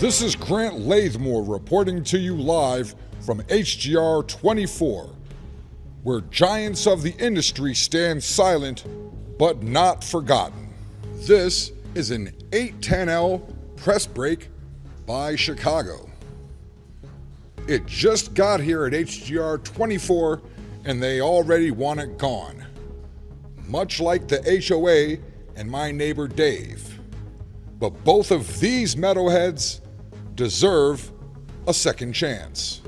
This is Grant Lathemore reporting to you live from HGR24, where giants of the industry stand silent but not forgotten. This is an 810L press brake by Chicago. It just got here at HGR24 and they already want it gone. Much like the HOA and my neighbor Dave. But both of these metalheads deserve a second chance.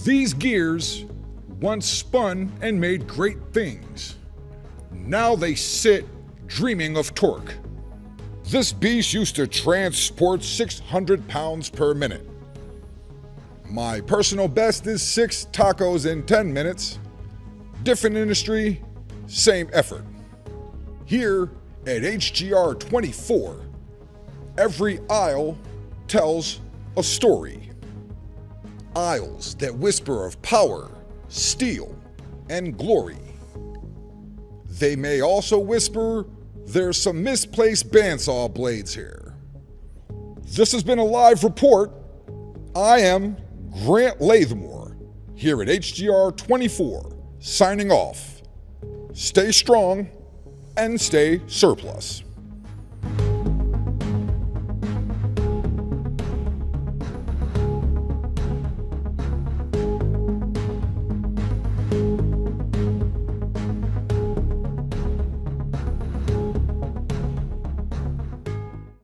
These gears once spun and made great things. Now they sit dreaming of torque. This beast used to transport 600 pounds per minute. My personal best is 6 tacos in 10 minutes. Different industry, same effort. Here at HGR24, every aisle tells a story. Aisles that whisper of power, steel, and glory. They may also whisper there's some misplaced bandsaw blades here. This has been a live report. I am Grant Lathemore here at HGR24, signing off. Stay strong and stay surplus.